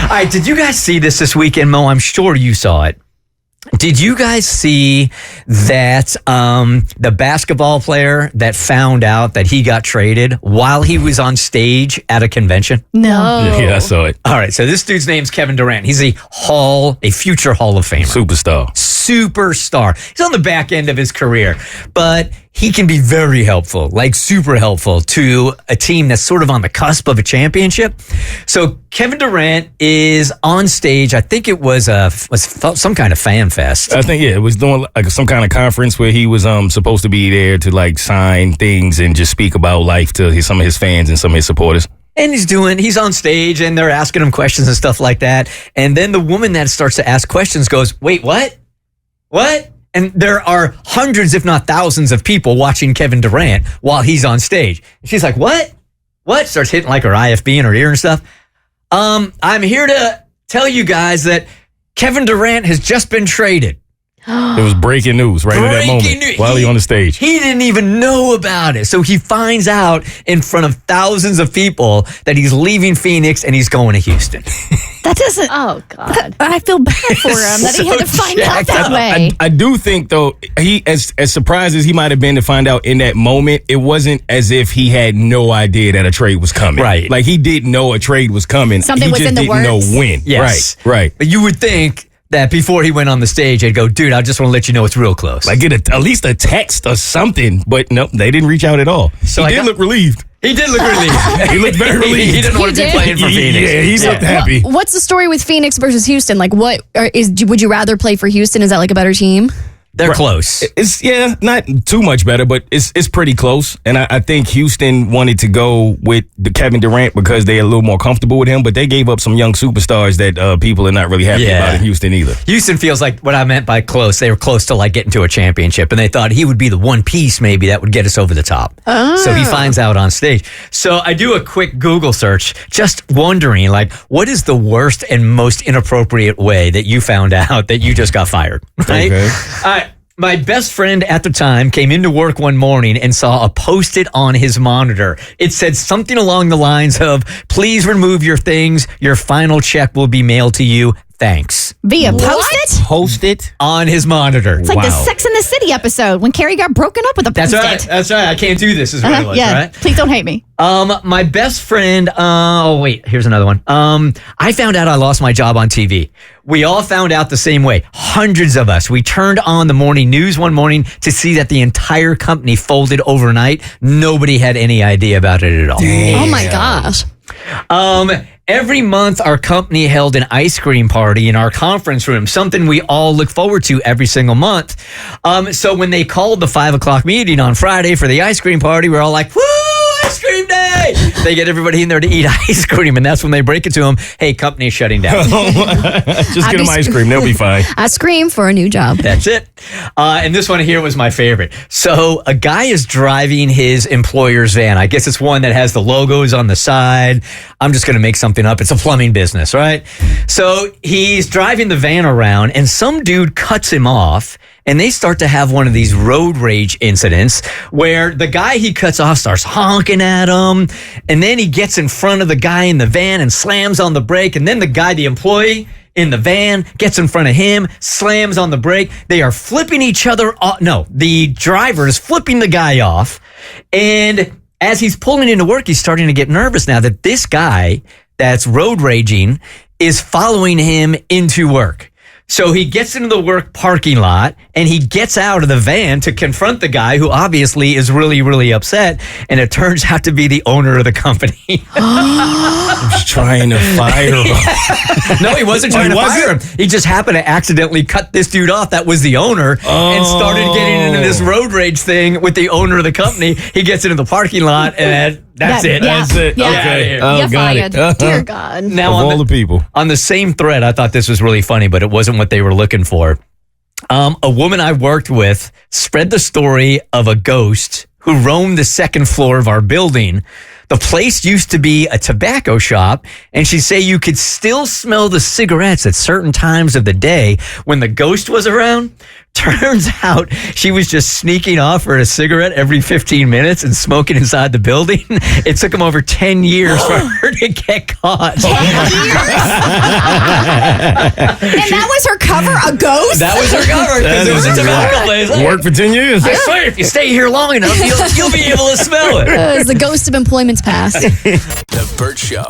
right, did you guys see this weekend, Mo? I'm sure you saw it. Did you guys see that the basketball player that found out that he got traded while he was on stage at a convention? No. Yeah, I saw it. All right, so this dude's name's Kevin Durant. He's a future Hall of Famer. Superstar. He's on the back end of his career, but he can be very helpful, like super helpful to a team that's sort of on the cusp of a championship. So Kevin Durant is on stage. I think it was some kind of fan fest. I think, it was doing like some kind of conference where he was supposed to be there to like sign things and just speak about life to some of his fans and some of his supporters. And he's on stage and they're asking him questions and stuff like that. And then the woman that starts to ask questions goes, wait, what? What? And there are hundreds, if not thousands of people watching Kevin Durant while he's on stage. And she's like, what? What? Starts hitting like her IFB in her ear and stuff. I'm here to tell you guys that Kevin Durant has just been traded. It was breaking news right at that moment while he on the stage. He didn't even know about it. So he finds out in front of thousands of people that he's leaving Phoenix and he's going to Houston. That doesn't... Oh, God. I feel bad for him that he had to find out that way. I do think, though, he as surprised as he might have been to find out in that moment, it wasn't as if he had no idea that a trade was coming. Right. Like, he didn't know a trade was coming. Something was in the works. He just didn't know when. Yes. Right. But you would think that before he went on the stage, I'd go, dude, I just want to let you know it's real close. Like, get at least a text or something. But no, they didn't reach out at all. So he did look relieved. He did look relieved. He looked very relieved. He didn't want to be playing for Phoenix. Yeah, he looked happy. What's the story with Phoenix versus Houston? Like, would you rather play for Houston? Is that like a better team? They're close. It's not too much better, but it's pretty close. And I think Houston wanted to go with the Kevin Durant because they're a little more comfortable with him, but they gave up some young superstars that people are not really happy about in Houston either. Houston feels like what I meant by close. They were close to like getting to a championship, and they thought he would be the one piece maybe that would get us over the top. Oh. So he finds out on stage. So I do a quick Google search, just wondering, like, what is the worst and most inappropriate way that you found out that you just got fired? Right? Okay. My best friend at the time came into work one morning and saw a Post-it on his monitor. It said something along the lines of, please remove your things. Your final check will be mailed to you. Thanks. Via Post-it? Post-it? On his monitor. It's like the Sex and the City episode when Carrie got broken up with a Post-it. That's right. I can't do this is what it was, right? Please don't hate me. My best friend, here's another one. I found out I lost my job on TV. We all found out the same way. Hundreds of us. We turned on the morning news one morning to see that the entire company folded overnight. Nobody had any idea about it at all. Damn. Oh my gosh. Every month, our company held an ice cream party in our conference room, something we all look forward to every single month. So when they called the 5 o'clock meeting on Friday for the ice cream party, we're all like, woo, ice cream day! They get everybody in there to eat ice cream, and that's when they break it to them, hey, company's shutting down. Just get them ice cream. They'll be fine. I scream for a new job. That's it. And this one here was my favorite. So a guy is driving his employer's van. I guess it's one that has the logos on the side. I'm just going to make something up. It's a plumbing business, right? So he's driving the van around and some dude cuts him off and they start to have one of these road rage incidents where the guy he cuts off starts honking at him and then he gets in front of the guy in the van and slams on the brake and then the employee in the van gets in front of him, slams on the brake. They are flipping each other off. No, the driver is flipping the guy off and as he's pulling into work, he's starting to get nervous now that this guy that's road raging is following him into work. So he gets into the work parking lot and he gets out of the van to confront the guy who obviously is really, really upset. And it turns out to be the owner of the company. He was trying to fire him. No, he wasn't trying to fire him. He just happened to accidentally cut this dude off that was the owner and started getting into this road rage thing with the owner of the company. He gets into the parking lot and that's it. That's it. Yeah. Okay. You're fired. Dear God. Now, of all the people. On the same thread, I thought this was really funny, but it wasn't what they were looking for. A woman I worked with spread the story of a ghost who roamed the second floor of our building. The place used to be a tobacco shop, and she'd say you could still smell the cigarettes at certain times of the day when the ghost was around. Turns out she was just sneaking off for a cigarette every 15 minutes and smoking inside the building. It took him over 10 years for her to get caught. And that was her cover, a ghost? That was her cover because it was a tobacco place. Worked for 10 years. I swear, if you stay here long enough, you'll be able to smell it. It was the ghost of employment's past. The Bert Show.